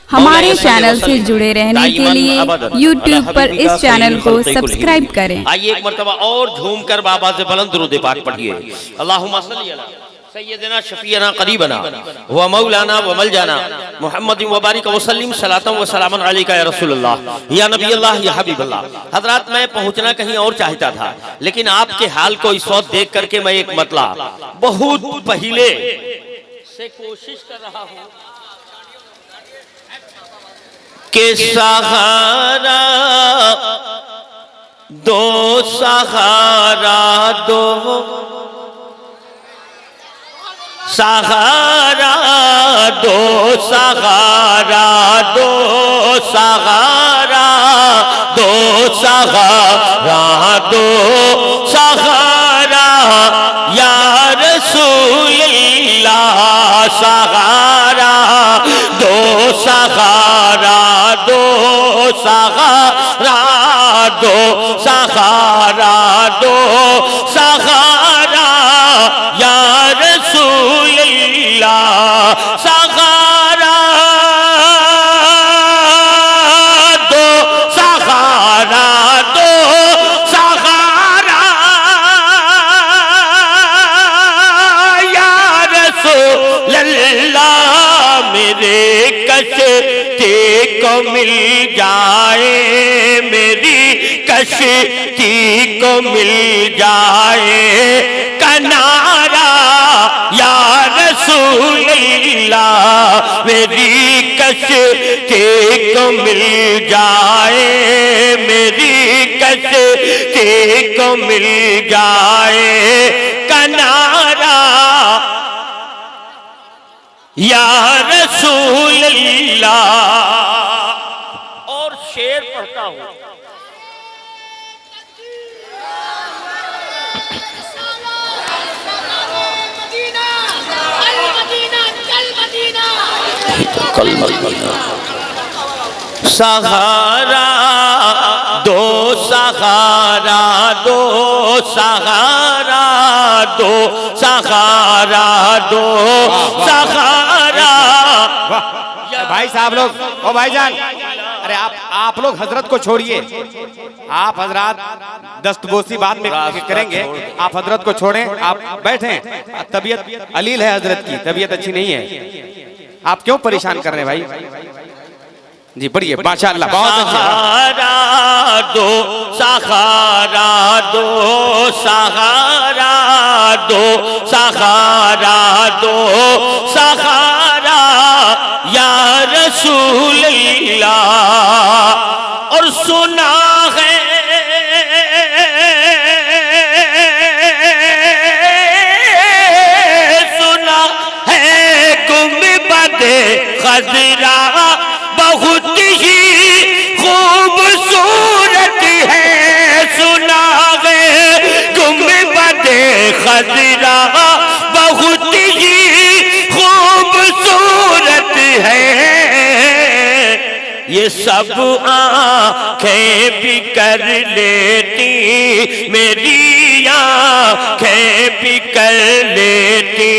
हमारे चैनल से जुड़े रहने के लिए YouTube पर इस चैनल को सब्सक्राइब करें। आइए एक मर्तबा और झूम कर बाबा से बुलंद दुरूद पाक पढ़िए। अल्लाहुम्मा सल्ली अला सय्यदना शफीअना करीबना व मौलाना व मलजाना मुहम्मद व बारिक व सल्लिम सलातन व सलामन अलैका या रसूलुल्लाह या नबी अल्लाह या हबीबल्लाह। हजरात, मैं पहुंचना कहीं और चाहता था, लेकिन आपके हाल को इस वक्त देख करके मैं एक मतलब बहुत पहले से कोशिश कर रहा हूं के सहारा दो, सहारा दो, सहारा दो, सहारा दो, सहारा दो, सहारा दो, सहारा या रसूलल्लाह, सहारा दो, सहारा दो, सहारा दो, सहारा दो, सहारा या रसूलल्लाह, सहारा दो, सहारा दो, सहारा या रसूलल्लाह। मेरे कश्ती को मिल जाए, मेरी कश्ती को मिल जाए किनारा या रसूलल्लाह। मेरी कश्ती को मिल जाए, मेरी कश्ती को मिल जाए किनारा या रसूलल्लाह। और शेर पढ़ता हूं, सहारा दो, सहारा दो, सहारा दो, सहारा दो, सहारा। भाई साहब लोग, ओ भाईजान, अरे आप लोग हजरत को छोड़िए। आप हजरत दस्तगोशी बाद में करेंगे, आप हजरत को छोड़ें, आप बैठें। तबीयत अलील है, हजरत की तबीयत अच्छी नहीं है, आप क्यों परेशान कर रहे हैं भाई जी? पढ़िए माशाअल्लाह, बहुत अच्छा। सहारा दो, सहारा दो, सहारा दो, सहारा दो, सहारा या रसूलल्लाह। और सुना है गुंबद खजरा बहुत ही खूबसूरत है, सुना है गुंबद खजरा बहुत ही खूबसूरत है। ये सब आँखें भी कर लेती, मेरी आँखें भी कर लेती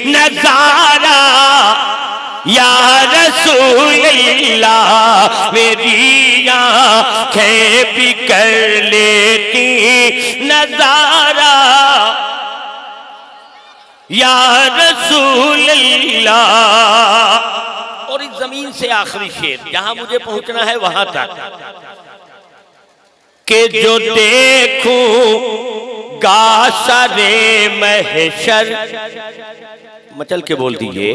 नजारा या रसूलल्लाह। मेरी आँखें भी कर लेती नजारा या रसूलल्लाह। और इस जमीन से आखिरी शेर, जहां मुझे पहुंचना है वहां तक, कि जो देखूंगा सारे महशर, मचल के बोल दीजिए,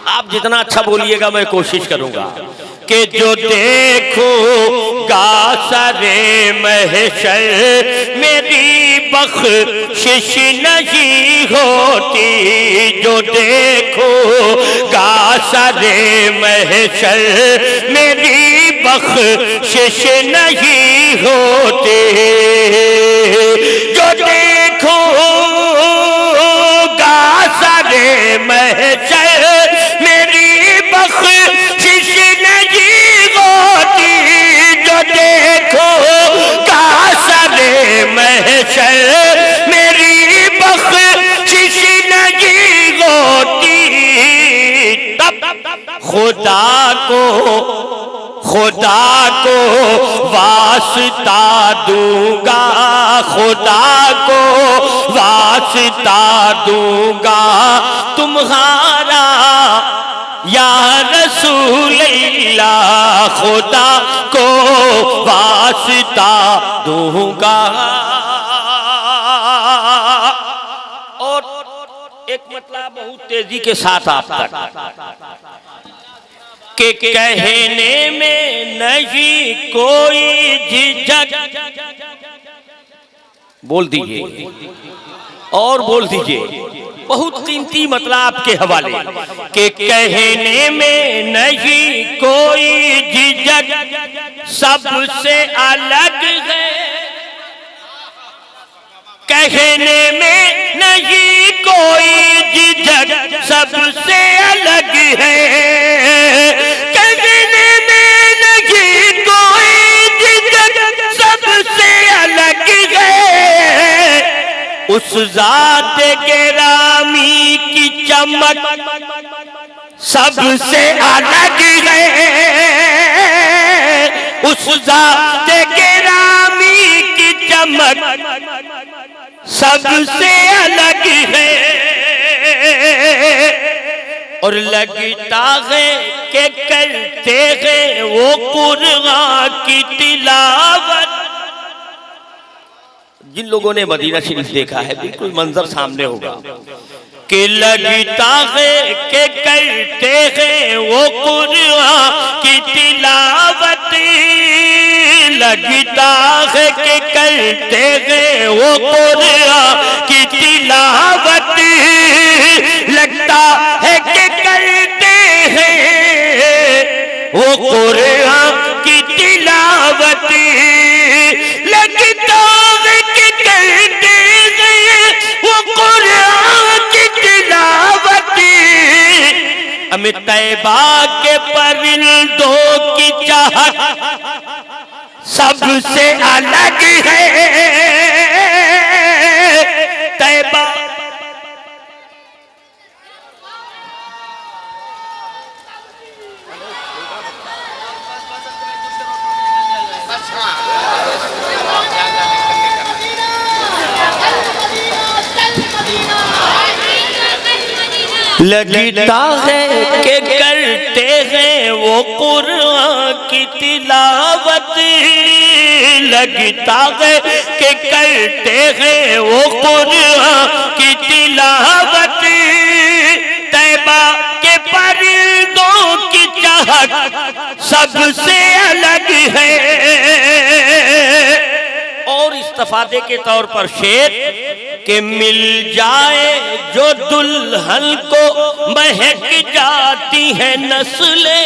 आप जितना अच्छा बोलिएगा मैं कोशिश करूंगा। कि जो देखूंगा सारे महशर, मेरी बख्शिश नहीं होती। जो देखूंगा सारे महशर, मेरी बख्शिश नहीं होती। जो देखूंगा सारे महशर, मेरी बख्शिश नहीं होती। जो देखूंगा सारे महशर, मेरी बख्शिश नहीं होती। तब खुदा को खुदा को वास्ता दूंगा, खुदा को वास्ता दूंगा तुम्हारा या रसूल अल्लाह, खुदा को वास्ता दूंगा। और एक मतलब बहुत तेजी के साथ आप तक के कहने में नहीं कोई झिझक, बोल दीजिए और बोल दीजिए, बहुत कीमती मतलब आपके हवाले, के कहने में नहीं कोई झिझक सबसे अलग है, कहने में नहीं कोई झिझक सबसे अलग है, कहने में नहीं कोई झिझक सबसे अलग है, उस जात गिरामी की चमक सबसे अलग है, उस जात गिरामी की चमक सबसे अलग है। और लगता है कि करते हैं वो कुरान की तिलावत। जिन लोगों ने मदीना शरीफ देखा है बिल्कुल मंजर सामने होगा कि लगता है कि करते हैं वो कुरान की तिलावत, लगता है कि करते हैं वो कुरान की तिलावत, लगता है कि करते हैं वो कुरान की तिलावत, लगता है कि करते हैं वो कुरान की तिलावत। हमें तैबा के परिंदों की चाहत सबसे अलग है, तैबा लगता है कि करते हैं वो कुरान की तिलावत, लगता है कि करते हैं वो कुरान की तिलावत, तैबा के परिंदों की चाहत सबसे अलग है। और इस्तिफादे के तौर पर शेर के मिल जाए जो दुल्हन को महक जाती है नस्लें,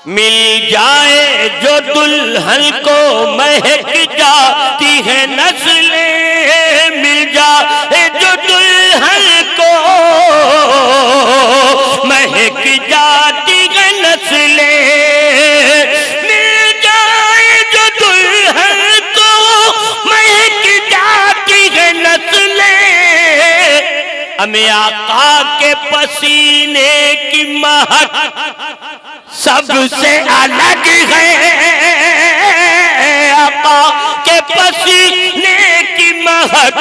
मिल जाए जो दुल्हन को महक जाती है नस्लें, मिल जाए जो दुल्हन को महक जाती है नस्लें, हमें आका के पसीने की महक सबसे अलग है, आका के पसीने की महक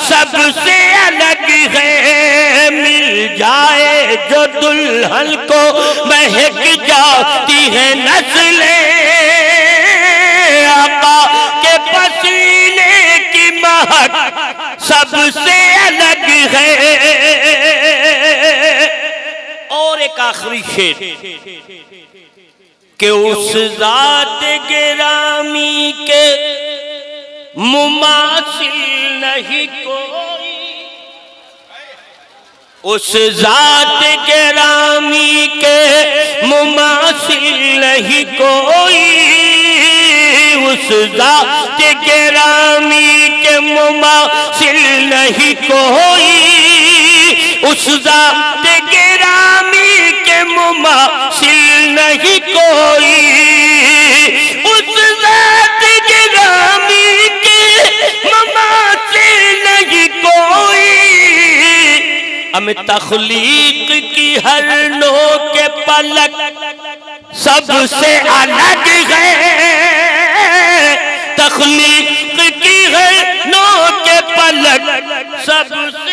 सबसे अलग है, मिल जाए जो दुल्हन को महक जाती है नस्लें, आका के पसीने की महक सबसे अलग है। और एक आखिरी शेर कि उस जात गिरामी के मुमासिल नहीं कोई, उस जात गिरामी के मुमासिल नहीं कोई, उस जात गिरामी के मुमासिल नहीं कोई, उस जात गिरामी के मुमासिल नहीं कोई, उस जात गिरामी के मुमासिल नहीं कोई। हम तख्लीक की हर नो के पलक सबसे अलग है, तख्लीक की हर नो के पलक सबसे